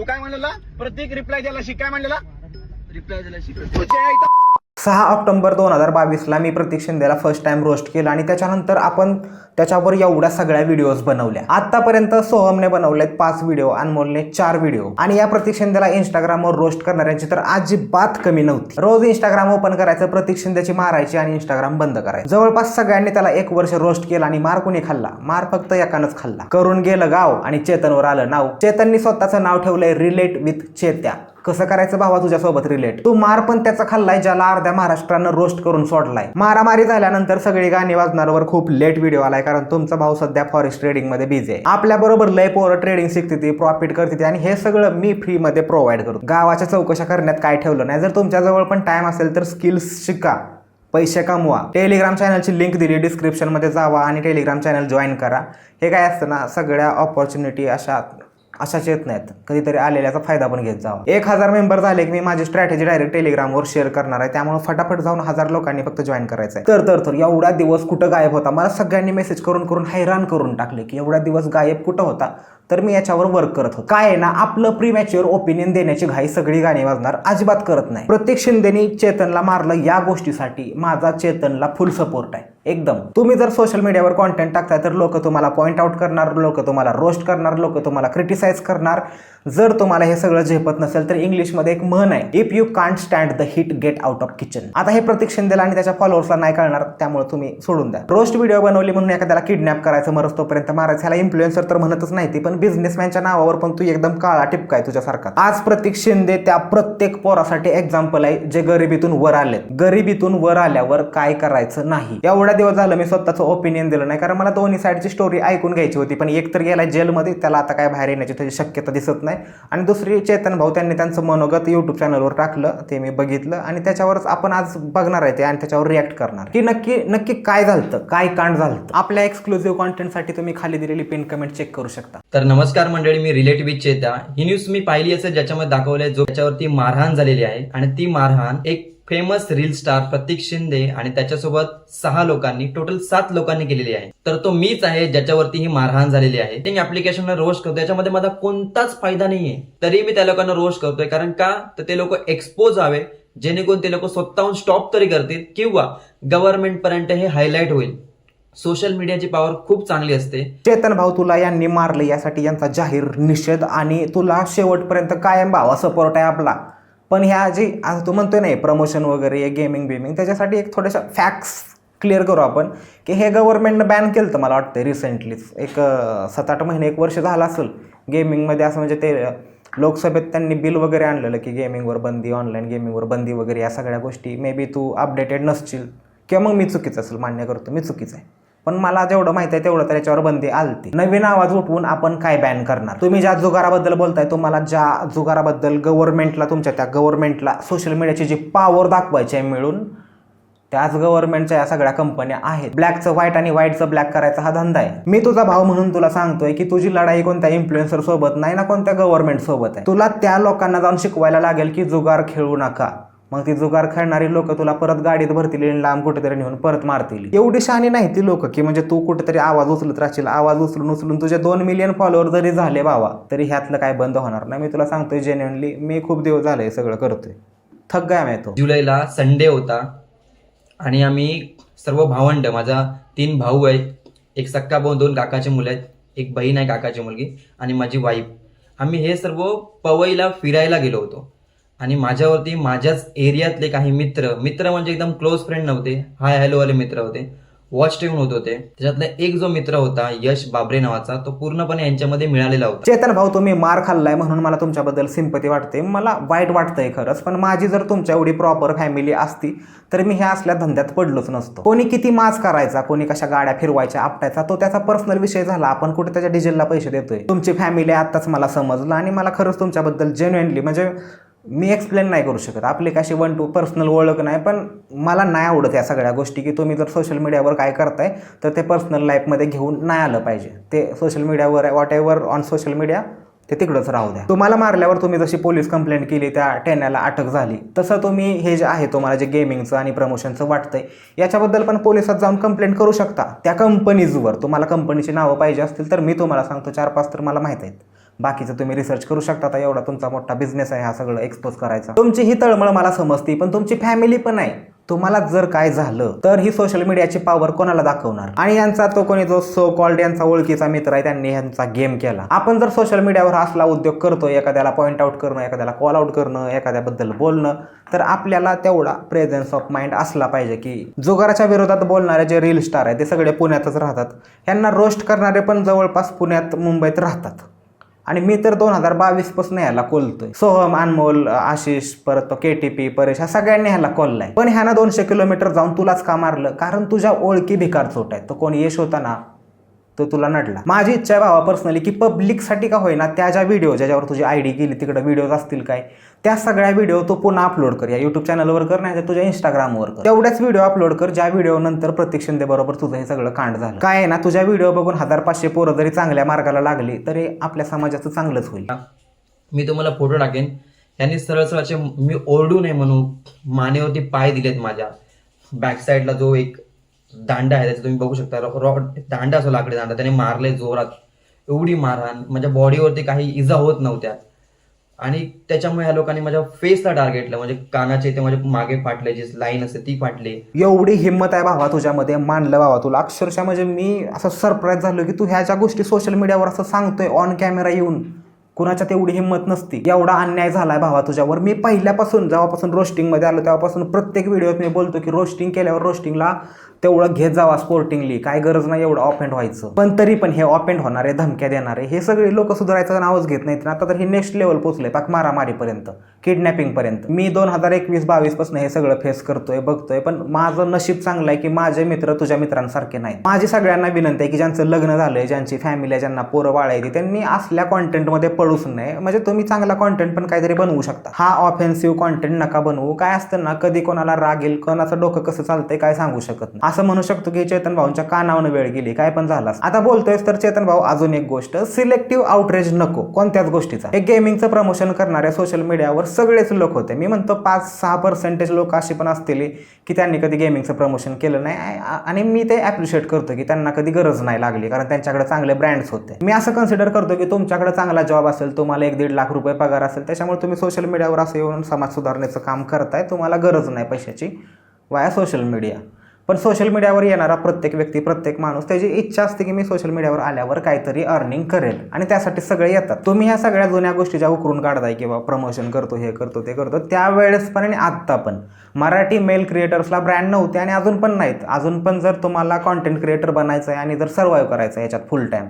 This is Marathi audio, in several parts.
तू काय म्हणलेला? प्रत्येक रिप्लाय द्यायला शिक. काय म्हणलेला? रिप्लाय दिला शिक. 6 ऑक्टोबर 2022ला मी प्रतीक शिंदेला फर्स्ट टाइम रोस्ट केला आणि त्याच्यानंतर आपण त्याच्यावर एवढ्या सगळ्या व्हिडिओज बनवल्या. आतापर्यंत सोहमने बनवलेत 5 व्हिडिओ, अनमोलने 4 व्हिडिओ आणि या प्रतीक शिंदेला इंस्टाग्रामवर रोस्ट करणाऱ्यांची तर अजिबात कमी नव्हती. रोज इंस्टाग्राम ओपन करायचं, प्रतीक शिंदेची मारायची आणि इंस्टाग्राम बंद करायचं. जवळपास सगळ्यांनी त्याला 1 वर्ष रोस्ट केला आणि मार कोणी खाल्ला? मार फक्त एकानंच खाल्ला. करून गेलं गाव आणि चेतनवर आलं नाव. चेतननी स्वतःचं नाव ठेवलंय रिलेट विथ चेत्या. कसं करायचं भावा तुझ्यासोबत रिलेट? तू मार पण त्याचा खाल्लाय ज्याला अर्ध्या महाराष्ट्रानं रोस्ट करून सोडलाय. मारामारी झाल्यानंतर सगळी गाणी वाजणारवर खूप लेट व्हिडिओ आलाय, कारण तुमचा भाऊ सध्या फॉरेस्ट ट्रेडिंग मध्ये बिझी आहे. आपल्या बरोबर लय पोरं ट्रेडिंग शिकते, प्रॉफिट करते आणि हे सगळं मी फ्री मध्ये प्रोव्हाइड करतो. गावाच्या चौकशा करण्यात काय ठेवलं नाही. जर तुमच्या जवळ पण टाइम असेल तर स्किल्स शिका, पैसे कमवा. टेलिग्राम चॅनलची लिंक दिली डिस्क्रिप्शन मध्ये, जावा आणि टेलिग्राम चॅनल जॉईन करा. हे काय असतं ना, सगळ्या ऑपॉर्च्युनिटी अशाच येत नाहीत, कधीतरी आलेल्याचा फायदा पण घेत जावा. 1000 मेंबर झाले की मी माझी स्ट्रॅटेजी डायरेक्ट टेलिग्रामवर शेअर करणार आहे, त्यामुळे फटाफट जाऊन 1000 लोकांनी फक्त जॉईन करायचं आहे. तर एवढा दिवस कुठं गायब होता? मला सगळ्यांनी मेसेज करून हैराण करून टाकले की एवढा दिवस गायब कुठं होता. तर मी याच्यावर वर्क करत होतो. काय आहे ना, आपलं प्रीमॅच्युअर ओपिनियन देण्याची घाई सगळी गाणी वाजणार अजिबात करत नाही. प्रत्येक शिंदेनी चेतनला मारलं या गोष्टीसाठी माझा चेतनला फुल सपोर्ट आहे एकदम. तुम्ही जर सोशल मीडियावर कॉन्टेंट टाकताय तर लोक तुम्हाला पॉइंट आउट करणार, लोक तुम्हाला रोस्ट करणार, लोक तुम्हाला क्रिटिसाइज करणार. जर तुम्हाला हे सगळं झेपत नसेल तर इंग्लिशमध्ये एक म्हण आहे, if you can't stand the hit get out of kitchen. आता हे प्रतीक शिंदेला आणि त्याच्या फॉलोअर्सला नाही कळणार, त्यामुळे तुम्ही सोडून द्या. रोस्ट व्हिडिओ बनवली म्हणून एखाद्याला किडनॅप करायचं, मरस तोपर्यंत मारायचं, ह्याला इन्फ्लुएन्सर तर म्हणतच नाही ती, पण बिझनेसमॅनच्या नावावर पण तू एकदम काळा टिपका आहे तुझ्यासारखा. आज प्रतीक शिंदे त्या प्रत्येक पोरासाठी एक्झाम्पल आहे जे गरिबीतून वर आलेत. गरिबीतून वर आल्यावर काय करायचं नाही. एवढ्या दिवस झालं मी स्वतःचं ओपिनियन दिलं नाही, कारण मला दोन्ही साईडची स्टोरी ऐकून घ्यायची होती. पण एक तर गेलाय जेलमध्ये, त्याला आता काय बाहेर येण्याची त्याची शक्यता दिसत नाही, आणि दुसरी चेतन भाऊ त्यांनी त्यांचं मनोगत युट्यूब चॅनलवर टाकलं, ते मी बघितलं आणि त्याच्यावरच आपण आज बघणार आहे ते आणि त्याच्यावर रिॲक्ट करणार की नक्की काय झालं, काय कांड झालं. आपल्या एक्सक्लुझिव्ह कॉन्टेंटसाठी तुम्ही खाली दिलेली पिन कमेंट चेक करू शकता. तर नमस्कार मंडळी, मी रिलेट विथ चेता. ही न्यूज मी पाहिली असेल ज्याच्यामध्ये दाखवलंय जो त्याच्यावरती मारहाण झालेली आहे, आणि ती मारहाण एक फेमस रील स्टार प्रतीक शिंदे आणि त्याच्यासोबत 6 लोकांनी, टोटल 7 लोकांनी केलेली आहे. तर तो मीच आहे ज्याच्यावरती ही मारहाण झालेली आहे. ऍप्लिकेशनला रोस्ट करतो, याच्यामध्ये माझा कोणताच फायदा नाहीये, तरी मी त्या लोकांना रोस्ट करतोय. कारण का तर ते लोक एक्सपोज व्हावे, जेणेकरून ते लोक स्वतःहून स्टॉप तरी करतील किंवा गव्हर्नमेंट पर्यंत हे हायलाइट होईल. सोशल मीडियाची पॉवर खूप चांगली असते. चेतन भाऊ, तुला यांनी मारलं यासाठी यांचा जाहीर निषेध, आणि तुला शेवटपर्यंत कायम भावा सपोर्ट आहे आपला. पण ह्या जी आता तू म्हणतोय नाही प्रमोशन वगैरे गेमिंग त्याच्यासाठी एक थोड्याशा फॅक्ट्स क्लिअर करू आपण की हे गव्हर्नमेंटनं बॅन केलं तर मला वाटतं रिसेंटलीच, एक 7-8 महिने 1 वर्ष झालं असेल गेमिंगमध्ये. असं म्हणजे ते लोकसभेत त्यांनी बिल वगैरे आणलेलं की गेमिंगवर बंदी, ऑनलाईन गेमिंगवर बंदी वगैरे, या सगळ्या गोष्टी. मे बी तू अपडेटेड नसशील किंवा मग मी चुकीचं असेल, मान्य करतो मी चुकीचं आहे, पण मला जेवढं माहिती आहे तेवढं त्याच्यावर बंदी आलती. नवीन आवाज उठवून आपण काय बॅन करणार? तुम्ही ज्या जुगाराबद्दल बोलताय, तुम्हाला ज्या जुगाराबद्दल गव्हर्नमेंटला, तुमच्या त्या गव्हर्नमेंटला सोशल मीडियाची जी पॉवर दाखवायची आहे मिळून, त्याच गव्हर्नमेंटच्या या सगळ्या कंपन्या आहेत. ब्लॅकचं व्हाईट आणि व्हाईटचं ब्लॅक करायचा हा धंदा आहे. मी तुझा भाऊ म्हणून तुला सांगतोय की तुझी लढाई कोणत्या इन्फ्लुएन्सर सोबत नाही ना, कोणत्या गव्हर्नमेंट सोबत आहे. तुला त्या लोकांना जाऊन शिकवायला लागेल की जुगार खेळू नका. मग ती जुगार खेळणारी लोक तुला परत गाडीत भरतील, लांब कुठेतरी नेऊन परत मारतील. एवढी शहाणी नाही ती लोक की म्हणजे तू कुठेतरी आवाज उचलत राहशील. आवाज उचलून तुझे 2 मिलियन फॉलोअर जरी झाले भावा, तरी ह्यातलं काय बंद होणार नाही. मी तुला सांगतोय जेन्युइनली, मी खूप दिवस झाले हे सगळं करतोय, थक गया मैं तो. जुलैला संडे होता आणि आम्ही सर्व भावंड, माझा 3 भाऊ आहेत, एक सक्का भाऊ, 2 काकाचे मुलं आहेत, एक बहीण आहे काकाची मुलगी आणि माझी वाईफ. आम्ही हे सर्व पवईला फिरायला गेलो होतो आणि माझ्यावरती माझ्याच एरियातले काही मित्र म्हणजे एकदम क्लोज फ्रेंड नव्हते, हाय हॅलो वाले मित्र होते, वॉच ठेवून होते. त्याच्यातला एक जो मित्र होता यश बाबरे नावाचा, तो पूर्णपणे यांच्यामध्ये मिळालेला होता. चेतन भाऊ, तुम्ही मार खाल्लाय म्हणून मला तुमच्याबद्दल सिंपती वाटते, मला वाईट वाटतंय खरंच. पण माझी जर तुमच्या एवढी प्रॉपर फॅमिली असती तर मी ह्या असल्या धंद्यात पडलोच नसतो. कोणी किती मास करायचा, कोणी कशा गाड्या फिरवायच्या आपटायचा, तो त्याचा पर्सनल विषय झाला. आपण कुठे त्याच्या डिझेलला पैसे देतोय. तुमची फॅमिली आताच मला समजलं आणि मला खरंच तुमच्याबद्दल जेन्युइनली, म्हणजे मी एक्सप्लेन नाही करू शकत. आपली कशी 1 to पर्सनल ओळख नाही, पण मला नाही आवडत या सगळ्या गोष्टी की तुम्ही जर सोशल मीडियावर काय करताय तर ते पर्सनल लाईफमध्ये घेऊन नाही आलं पाहिजे. ते सोशल मीडियावर, what ever on social media, ते तिकडंच राहू द्या. तुम्हाला मारल्यावर तुम्ही जशी पोलीस कंप्लेंट केली, त्या टेण्याला अटक झाली, तसं तुम्ही हे जे आहे तुम्हाला जे गेमिंगचं आणि प्रमोशनचं वाटतंय याच्याबद्दल पण पोलिसात जाऊन कंप्लेंट करू शकता त्या कंपनीजवर. तुम्हाला कंपनीची नावं पाहिजे असतील तर मी तुम्हाला सांगतो 4-5 तर मला माहीत आहेत. बाकीचं तुम्ही रिसर्च करू शकता. आता एवढा तुमचा मोठा बिझनेस आहे हा सगळं एक्सपोज करायचा. तुमची ही तळमळ मला समजते, पण तुमची फॅमिली पण आहे. तुम्हाला जर काय झालं तर ही सोशल मीडियाची पॉवर कोणाला दाखवणार? आणि यांचा तो कोणी जो सो कॉल्ड यांचा ओळखीचा मित्र आहे त्यांनी यांचा गेम केला. आपण जर सोशल मीडियावर असला उद्योग करतोय, एखाद्याला पॉईंट आउट करणं, एखाद्याला कॉल आउट करणं, एखाद्याबद्दल बोलणं, तर आपल्याला तेवढा प्रेझेन्स ऑफ माइंड असला पाहिजे की जुगाराच्या विरोधात बोलणारे जे रील स्टार आहेत ते सगळे पुण्यातच राहतात. यांना रोस्ट करणारे पण जवळपास पुण्यात मुंबईत राहतात. आणि मी तर 2022 पासून ह्याला कोलतोय. सोहम, अनमोल, आशिष, परत तो KTP, परेश, ह्या सगळ्यांनी ह्याला कोललाय. पण ह्यानं 200 किलोमीटर जाऊन तुलाच का मारलं? कारण तुझ्या ओळखी भिकार चोट आहेत. तो कोणी यश होता ना, तो तुला नडला. माझी इच्छा आहे भावा पर्सनली की पब्लिकसाठी का होईना त्या ज्या व्हिडिओ ज्याच्यावर तुझी ID गेली तिकडे व्हिडिओज असतील काय, त्या सगळ्या व्हिडिओ तू पुन्हा अपलोड कर. या YouTube चॅनलवर कर, नाही तर तुझ्या Instagramवर कर. तेवढ्याच व्हिडिओ अपलोड कर ज्या व्हिडिओ नंतर प्रतीक शिंदे बरोबर तुझं हे सगळं कांड झालं. काय आहे ना, तुझ्या व्हिडिओ बघून 1500 पोरं जरी चांगल्या मार्गाला लागली तरी आपल्या समाजाचं चांगलंच होईल. मी तुम्हाला फोटो टाकेन. यांनी सरळ सरळ असे, मी ओरडू नये म्हणून मानेवरती पाय दिलेत माझ्या. बॅक साईडला जो एक दांडा आहे त्याचं तुम्ही बघू शकता, दांडा असो, लाकडी दांडा, त्याने मारले जोरात. एवढी मारहाण, माझ्या बॉडीवरती काही इजा होत नव्हत्या. आणि त्याच्यामुळे ह्या लोकांनी माझ्या फेसला टार्गेटलं, म्हणजे कानाचे ते माझ्या मागे फाटले, जी लाईन असते ती फाटली. एवढी हिंमत आहे भावा तुझ्यामध्ये, मानलं भावा तुला अक्षरशः. म्हणजे मी असं सरप्राईज झालो की तू ह्या ज्या गोष्टी सोशल मीडियावर असं सांगतोय ऑन कॅमेरा येऊन. कुणाच्या तेवढी हिंमत नसती. एवढा अन्याय झालाय भावा तुझ्यावर. मी पहिल्यापासून जेव्हापासून रोस्टिंगमध्ये आलो तेव्हापासून प्रत्येक व्हिडिओत मी बोलतो की रोस्टिंग केल्यावर रोस्टिंगला तेवढं घेत जावा स्पोर्टिंगली, काय गरज नाही एवढं ऑफेंड व्हायचं. पण तरी पण हे ऑफेंड होणारे, धमक्या देणारे हे सगळे लोक सुधारायचं नावच घेत नाहीत. आता तर हे नेक्स्ट लेवल पोहोचले, पाक मारामारीपर्यंत, किडनॅपिंग पर्यंत. मी 2021-22 पासून हे सगळं फेस करतोय, बघतोय. पण माझं नशीब चांगलं आहे की माझे मित्र तुझ्या मित्रांसारखे नाही. माझी सगळ्यांना विनंती आहे की ज्यांचं लग्न झालंय, ज्यांची फॅमिली आहे, ज्यांना पोरं वाळायची, त्यांनी असल्या कॉन्टेंटमध्ये पडूच नये. म्हणजे तुम्ही चांगला कॉन्टेंट पण काहीतरी बनवू शकता. हा ऑफेन्सिव्ह कॉन्टेंट नका बनवू. काय असतं ना, कधी कोणाला राग येईल, कोणाचं डोकं कसं चालतंय काय सांगू शकत नाही. असं म्हणू शकतो की चेतन भाऊंच्या कानावनं वेळ गेली, काय पण झालं. आता बोलतोयस तर चेतन भाऊ, अजून एक गोष्ट, सिलेक्टिव्ह आउटरेज नको कोणत्याच गोष्टीचा. हे गेमिंगचं प्रमोशन करणाऱ्या सोशल मीडियावर सगळेच लोक होते. मी म्हणतो 5-6% लोक अशी पण असतील की त्यांनी कधी गेमिंगचं प्रमोशन केलं नाही. आणि मी ते ॲप्रिशिएट करतो की त्यांना कधी गरज नाही लागली, कारण त्यांच्याकडे चांगले ब्रँड्स होते. मी असं कन्सिडर करतो की तुमच्याकडे चांगला जॉब असेल, तुम्हाला 1-1.5 लाख रुपये पगार असेल, त्याच्यामुळे तुम्ही सोशल मीडियावर असं येऊन समाज सुधारण्याचं काम करताय. तुम्हाला गरज नाही पैशाची वाया सोशल मीडिया. पण सोशल मीडियावर येणारा प्रत्येक व्यक्ती, प्रत्येक माणूस, त्याची इच्छा असते की मी सोशल मीडियावर आल्यावर काहीतरी अर्निंग करेल, आणि त्यासाठी सगळे येतात. तुम्ही ह्या सगळ्या जुन्या गोष्टी ज्या उकरून काढताय किंवा प्रमोशन करतो, हे करतो, ते करतो, त्यावेळेस पण आणि आत्ता पण मराठी मेल क्रिएटर्सला ब्रँड नव्हते आणि अजून पण नाहीत. अजून पण जर तुम्हाला कॉन्टेंट क्रिएटर बनायचं आहे आणि जर सर्व्हाइव्ह करायचं आहे याच्यात फुल टाईम,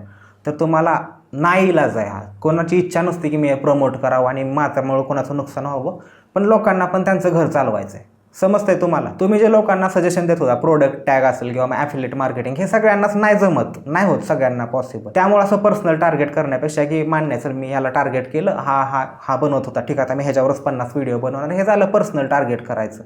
तर तुम्हाला नाईलाज आहे. हा कोणाची इच्छा नसते की मी प्रमोट करावं आणि माझ्यामुळे कोणाचं नुकसान व्हावं, पण लोकांना पण त्यांचं घर चालवायचं आहे. समजतंय तुम्हाला? तुम्ही जे लोकांना सजेशन देत होता, प्रोडक्ट टॅग असेल किंवा ॲफिलिएट मार्केटिंग, हे सगळ्यांनाच नाही जमत, नाही होत सगळ्यांना पॉसिबल. त्यामुळे असं पर्सनल टार्गेट करण्यापेक्षा की मान्य सर मी ह्याला टार्गेट केलं, हा बनवत होता, ठीक आहे आता मी ह्याच्यावरच 50 व्हिडिओ बनवणार, हे झालं पर्सनल टार्गेट करायचं.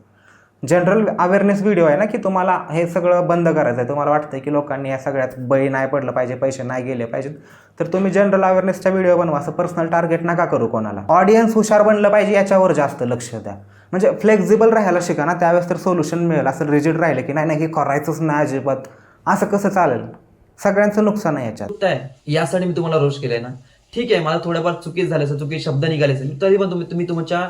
जनरल अवेअरनेस व्हिडिओ आहे ना, की तुम्हाला हे सगळं बंद करायचं आहे. तुम्हाला वाटतंय की लोकांनी या सगळ्यात बळी नाही पडलं पाहिजे, पैसे नाही गेले पाहिजेत, तर तुम्ही जनरल अवेअरनेसचा व्हिडिओ बनवा. असं पर्सनल टार्गेट नका करू कोणाला. ऑडियन्स हुशार बनलं पाहिजे याच्यावर जास्त लक्ष द्या. म्हणजे फ्लेक्झिबल राहायला शिका ना, त्यावेळेस तर सोल्युशन मिळेल. असं रिजिड राहिलं की नाही हे करायचंच नाही अजिबात, असं कसं चालेल? सगळ्यांचं नुकसान आहे याच्यात. यासाठी मी तुम्हाला रोस्ट केलंय ना, ठीक आहे, मला थोड्याफार चुकीच झाले असेल, चुकी शब्द निघाले असेल, तरी पण तुम्ही तुमच्या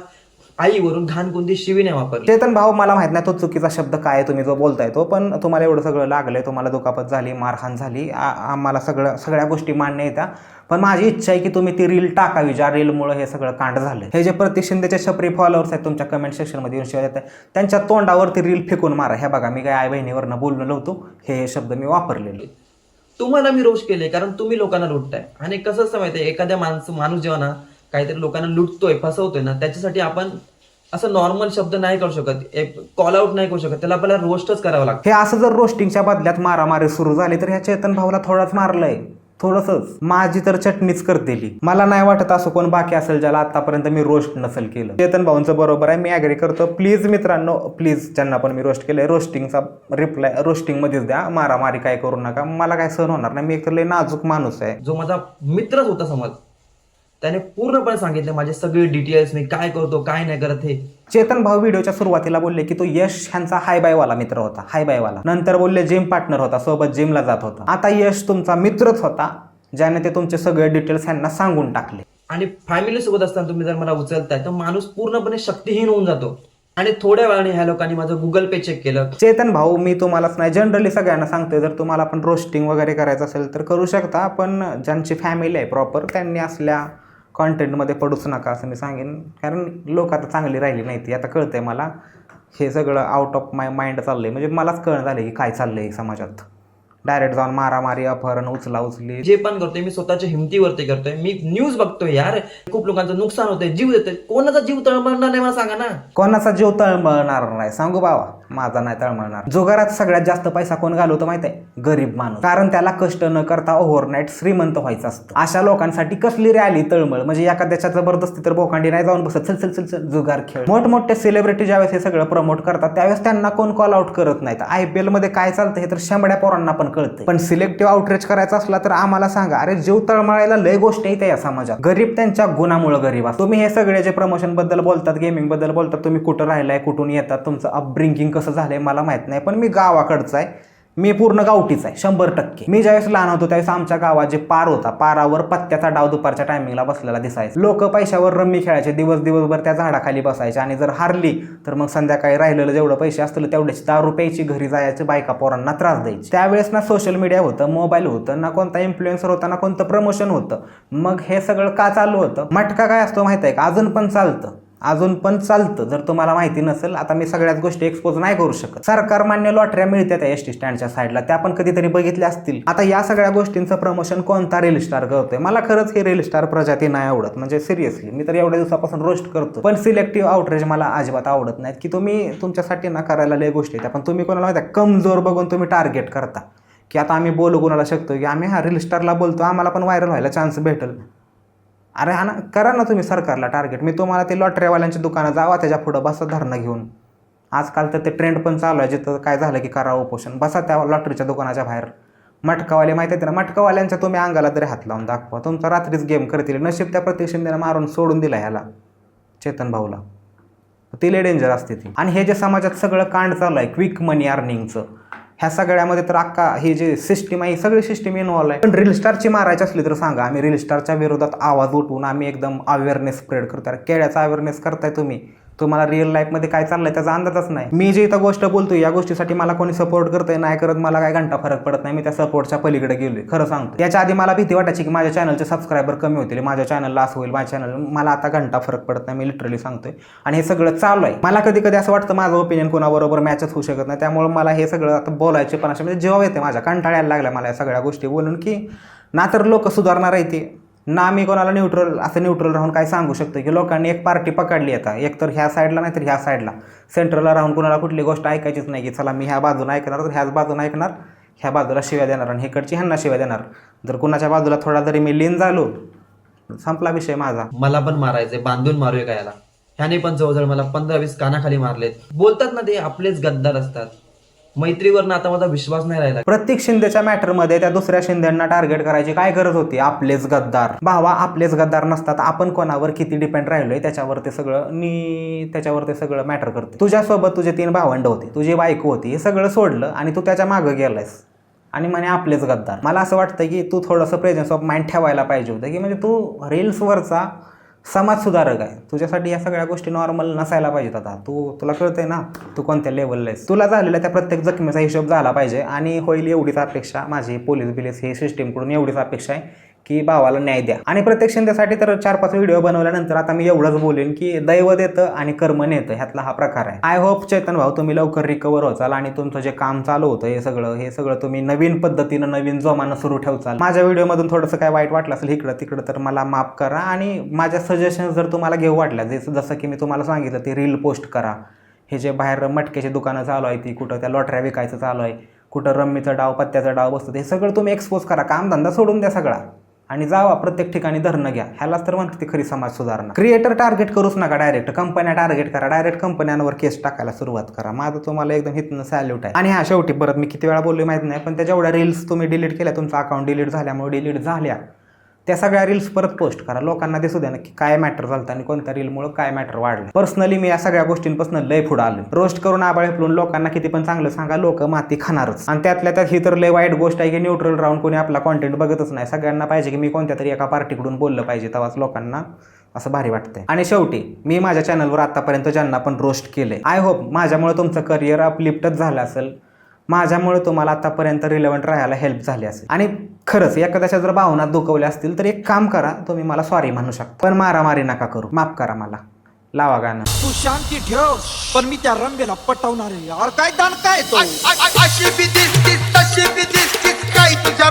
आईवरून घाण कोणती शिवी नाही वापरली. चेतन भाऊ, मला माहित नाही तो चुकीचा शब्द काय तुम्ही जो बोलताय तो, पण तुम्हाला एवढं सगळं लागलंय, तुम्हाला दुखापत झाली, मारहाण झाली, आम्हाला सगळ्या गोष्टी मान्य येत्या. पण माझी इच्छा आहे की तुम्ही ती रील टाकावी ज्या रीलमुळे हे सगळं कांड झालं. हे जे प्रतीक शिंदेचे छपरी फॉलोअर्स आहेत तुमच्या कमेंट सेक्शनमध्ये येऊन शिवाय येतात, त्यांच्या तोंडावरती रील फेकून मारा. हे बघा, मी काय आई बहिणीवरनं बोललो नव्हतो, हे शब्द मी वापरलेले. तुम्हाला मी रोस्ट केले कारण तुम्ही लोकांना लुटताय. आणि कसं असं माहिती आहे, एखाद्या माणूस जेव्हा ना काहीतरी लोकांना लुटतोय, फसवतोय ना, त्याच्यासाठी आपण असं नॉर्मल शब्द नाही करू शकत, कॉल आउट नाही करू शकत, त्याला आपल्याला रोस्टच करावं लागतं. हे असं जर रोस्टिंगच्या बदल्यात मारामारी सुरू झाली तर ह्या चेतन भाऊला थोडाच मारलंय, थोडंसंच. माझी तर चटणीच करतेली. मला नाही वाटत असं कोण बाकी असेल ज्याला आतापर्यंत मी रोस्ट नसेल केलं. चेतन भाऊंचं बरोबर आहे, मी ॲग्री करतो. प्लीज मित्रांनो, प्लीज ज्यांना पण मी रोस्ट केलंय, रोस्टिंगचा रिप्लाय रोस्टिंगमध्येच द्या, मारामारी काय करू नका. मला काय सहन होणार नाही, मी एक तर लय नाजूक माणूस आहे. जो माझा मित्रच होता समज, त्याने पूर्णपणे सांगितले माझे सगळे डिटेल्स, मी काय करतो काय नाही करत. हे चेतन भाऊ व्हिडिओच्या सुरुवातीला बोलले की तो यश ह्यांचा हाय बाय वाला मित्र होता, हाय बाय वाला. नंतर बोलले जिम पार्टनर होता, सोबत जिमला जात होता. आता यश तुमचा मित्रच होता, ज्याने ते तुमचे सगळे डिटेल्स ह्यांना सांगून टाकले. आणि फॅमिली सोबत असताना तुम्ही जर मला उचलताय तर माणूस पूर्णपणे शक्तिहीन होऊन जातो. आणि थोड्या वेळाने ह्या लोकांनी माझं गुगल पे चेक केलं. चेतन भाऊ, मी तुम्हालाच नाही, जनरली सगळ्यांना सांगतोय, जर तुम्हाला पण रोस्टिंग वगैरे करायचं असेल तर करू शकता, पण ज्यांची फॅमिली आहे प्रॉपर त्यांनी असल्या कॉन्टेंटमध्ये पडूच नका असं मी सांगेन. कारण लोक आता चांगली राहिली नाही ती. आता कळतंय मला हे सगळं आउट ऑफ माय माइंड चाललंय. म्हणजे मलाच कळण झालं की काय चाललंय समाजात. डायरेक्ट जाऊन मारामारी, अपहरण, उचली. जे पण करतोय मी स्वतःच्या हिमतीवरती करतोय. मी न्यूज बघतोय यार, खूप लोकांचं नुकसान होतंय, जीव देतोय. कोणाचा जीव तळमळणार नाही मला सांगा ना. कोणाचा जीव तळमळणार नाही सांगू बाबा, माझा नाही तळमळणार. जुगारात सगळ्यात जास्त पैसा कोण घालवतो माहिती आहे? गरीब माणूस. कारण त्याला कष्ट न करता ओव्हरनाईट श्रीमंत व्हायचं असतं. अशा लोकांसाठी कसली रॅली तळमळ. म्हणजे एखाद्याच्या जबरदस्ती तर बोकांडी नाही जाऊन बसत, चल चल चल चल जुगार खेळ. मोठमोठे सेलिब्रिटी ज्यावेळेस हे सगळं प्रमोट करतात त्यावेळेस त्यांना कोण कॉल आउट करत नाहीत. IPL मध्ये काय चालतं हे तर शंभड्या पोरांना पण कळतं. पण सिलेक्टिव्ह आउटरीच करायचा असला तर आम्हाला सांगा. अरे जीव तळमळायला लय गोष्टी येते या समाजात. गरीब त्यांच्या गुणामुळे गरीब असतो. तुम्ही हे सगळे जे प्रमोशन बद्दल बोलतात, गेमिंग बद्दल बोलतात, तुम्ही कुठं राहिलाय, कुठून येतात, तुमचं अपब्रिंगिंग कसं झालंय मला माहित नाही, पण मी गावाकडचा आहे. मी पूर्ण गावठीच आहे 100%. मी ज्यावेळेस लहान होतो त्यावेळेस आमच्या गावात जे पार होता, पारावर पत्त्याचा डाव दुपारच्या टायमिंगला बसलेला दिसायचा. लोक पैशावर रम्मी खेळायचे, दिवसभर त्या झाडाखाली बसायचे आणि जर हारली तर मग संध्याकाळी राहिलेलं जेवढं पैसे असतील तेवढ्याची दारू प्यायची, घरी जायचे, बायका पोरांना त्रास द्यायची. त्यावेळेस ना सोशल मीडिया होतं, मोबाईल होतं, ना कोणता इन्फ्लुएन्सर होता, ना कोणतं प्रमोशन होतं. मग हे सगळं का चालू होतं? मटका काय असतो माहिती आहे का? अजून पण चालतं. जर तुम्हाला माहिती नसेल, आता मी सगळ्याच गोष्टी एक्सपोज नाही करू शकत. सरकार मान्य लॉटऱ्या मिळतात त्या एसटी स्टँडच्या साईडला, त्या पण कधीतरी बघितल्या असतील. आता या सगळ्या गोष्टींचं प्रमोशन कोणता रील स्टार करतोय? मला खरंच ही रील स्टार प्रजाती नाही आवडत. म्हणजे सिरियसली मी तर एवढ्या दिवसापासून रोस्ट करतो, पण सिलेक्टिव्ह आउटरीच मला अजिबात आवडत नाहीत. की तुम्ही तुमच्यासाठी ना करायला लय गोष्टी आहेत, पण तुम्ही कोणाला माहिती कमजोर बघून तुम्ही टार्गेट करता. की आता आम्ही बोलू कोणाला शकतो की आम्ही हा रील स्टारला बोलतो, आम्हाला पण व्हायरल व्हायला चान्स भेटेल. अरे हा ना, करा ना तुम्ही सरकारला टार्गेट. मी तुम्हाला ते लॉटरीवाल्यांच्या दुकानात जावा, त्याच्या पुढं बसा धरणं घेऊन. आजकाल तर ते ट्रेंड पण चालू आहे, जिथं काय झालं की करा उपोषण, बसा त्या लॉटरीच्या दुकानाच्या बाहेर. मटकावाले माहिती आहे ना, मटकावाल्यांच्या तुम्ही अंगाला तरी हात लावून दाखवा. तुमचा रात्रीच गेम करतील. नशीब त्या प्रतीक शिंदेला मारून सोडून दिला ह्याला, चेतन भाऊला. ती लय डेंजर असते ती. आणि हे जे समाजात सगळं कांड चालू आहे क्विक मनी अर्निंगचं, ह्या सगळ्यामध्ये तर अख्खा ही जी सिस्टीम आहे, सगळी सिस्टीम इन्व्हॉल्व आहे. पण रील स्टारची मारायची असली तर सांगा, आम्ही रील स्टारच्या विरोधात आवाज उठवून आम्ही एकदम अवेअरनेस स्प्रेड करतो. केळ्याचा अवेअरनेस करताय तुम्ही, तुम्हाला रिअल लाईफमध्ये काय चाललंय त्याचा अंदाजच नाही. मी जे इथं गोष्ट बोलतोय या गोष्टीसाठी मला कोणी सपोर्ट करतंय नाही करत मला काय घंटा फरक पडत नाही. मी त्या सपोर्टच्या पलीकडे गेलोय, खरं सांगतो. याच्या आधी मला भीती वाटायची की माझ्या चॅनलचे सबस्क्रायबर कमी होतील, माझ्या चॅनलला असं होईल, माझ्या चॅनल. मला आता घंटा फरक पडत नाही, मी लिटरली सांगतोय. आणि हे सगळं चालू आहे. मला कधी कधी असं वाटतं माझं ओपिनियन कोणाबरोबर मॅचच होऊ शकत नाही. त्यामुळे मला हे सगळं आता बोलायचे पण असे म्हणजे जेव्हा येते माझ्या कंटाळ्याला लागल्या मला या सगळ्या गोष्टी बोलून, की ना तर लोक सुधारणार आहे ते, ना मी कोणाला न्यूट्रल राहून काय सांगू शकतो. की लोकांनी एक पार्टी पकडली आता, एक तर ह्या साईडला नाही तर ह्या साईडला. सेंटरला राहून कोणाला कुठली गोष्ट ऐकायचीच नाही की चला मी ह्या बाजूला ऐकणार तर ह्याच बाजूला ऐकणार, ह्या बाजूला शिव्या देणार आणि हेकडची ह्यांना शिव्या देणार. जर कुणाच्या बाजूला थोडा जरी मी लीन झालो, संपला विषय माझा. मला पण मारायचंय, बांधून मारूया काय याला. ह्याने पण जवळजवळ मला 15-20 कानाखाली मारलेत. बोलतात ना ते आपलेच गद्दार असतात. मैत्रीवरनं आता माझा विश्वास नाही राहिला. प्रतीक शिंदेच्या मॅटरमध्ये त्या दुसऱ्या शिंदेंना टार्गेट करायची काय गरज होती? आपलेच गद्दार. भावा आपलेच गद्दार नसतात, आपण कोणावर किती डिपेंड राहिलोय त्याच्यावर ते सगळं मॅटर करते. तुझ्यासोबत तुझे 3 भावंड होते, तुझी बायको होती, हे सगळं सोडलं आणि तू त्याच्या मागं गेलायस आणि म्हणे आपलेच गद्दार. मला असं वाटतं की तू थोडंसं प्रेझेन्स ऑफ माइंड ठेवायला पाहिजे होतं. की म्हणजे तू रील्सवरचा समाज सुधारक आहे, तुझ्यासाठी या सगळ्या गोष्टी नॉर्मल नसायला पाहिजेत. आता तुला कळतंय ना तू कोणत्या लेवलला आहेस. तुला झालेल्या त्या प्रत्येक जखमीचा हिशोब झाला पाहिजे आणि होईल एवढीच अपेक्षा माझी. पोलीस बिलीस हे सिस्टीमकडून एवढीच अपेक्षा आहे की भावाला न्याय द्या. आणि प्रत्येक शिंदेसाठी तर 4-5 व्हिडिओ बनवल्यानंतर आता मी एवढंच बोलेन की दैव देतं आणि कर्म नेतं, ह्यातला हा प्रकार आहे. आय होप चेतन भाऊ तुम्ही लवकर रिकवर होचाल आणि तुमचं जे काम चालू होतं हे सगळं तुम्ही नवीन पद्धतीनं नवीन जोमानं सुरू ठेवचाल. माझ्या व्हिडिओमधून थोडंसं काय वाईट वाटलं असेल इकडं तिकडं तर मला माफ करा. आणि माझ्या सजेशन जर तुम्हाला घेऊ वाटल्या, जसं की मी तुम्हाला सांगितलं ते रील पोस्ट करा. हे जे बाहेर मटक्याची दुकानं चालू आहे ती, कुठं त्या लॉटऱ्या विकायचं चालू आहे, कुठं रम्मीचा डाव पत्त्याचा डाव बसतो, हे सगळं तुम्ही एक्सपोज करा. कामधंदा सोडून द्या सगळा आणि जावा प्रत्येक ठिकाणी धरणं घ्या. ह्यालाच तर म्हणते ती खरी समाज सुधारणा. क्रिएटर टार्गेट करूच नका, डायरेक्ट कंपन्या टार्गेट करा, डायरेक्ट कंपन्यांवर केस टाकायला सुरुवात करा. माझं तुम्हाला एकदम हितनं सॅल्यूट आहे. आणि हा शेवटी परत मी किती वेळा बोललो माहिती नाही, पण त्या जेवढ्या रील्स तुम्ही डिलीट केल्या, तुमचं अकाउंट डिलीट झाल्यामुळे डिलीट झाल्या, त्या सगळ्या रील्स परत पोस्ट करा, लोकांना दिसू द्या ना की काय मॅटर झालं आणि कोणत्या रीलमुळे काय मॅटर वाढलं. पर्सनली मी या सगळ्या गोष्टींपासून लय पुढे आलो. रोस्ट करून आबाळ हेपलून लोकांना किती पण चांगलं सांगा, लोक माती खाणारच. आणि त्यातल्या त्यात ही तर लय वाईट गोष्ट आहे की न्यूट्रल राहून कोणी आपला कॉन्टेंट बघतच नाही. सगळ्यांना पाहिजे की मी कोणत्या तरी एका पार्टीकडून बोललं पाहिजे, तेव्हाच लोकांना असं भारी वाटतंय. आणि शेवटी मी माझ्या चॅनलवर आतापर्यंत ज्यांना पण रोस्ट केले, आय होप माझ्यामुळे तुमचं करिअर अपलिफ्टच झालं असेल, माझ्यामुळे तुम्हाला आतापर्यंत रिलेव्हंट राहायला हेल्प झाली असेल. आणि खरंच एखाद्याच्या जर भावना दुखवल्या असतील तर एक काम करा, तुम्ही मला सॉरी म्हणू शकता, पण मारामारी नका करू, माफ करा मला. लावा गाणं. तू शांती ठेव, पण मी त्या रंबेला पटवणार आहे यार. काय दान काय तो अशी बी दिसतीस तशी बी दिसतीस, काय तुझ्या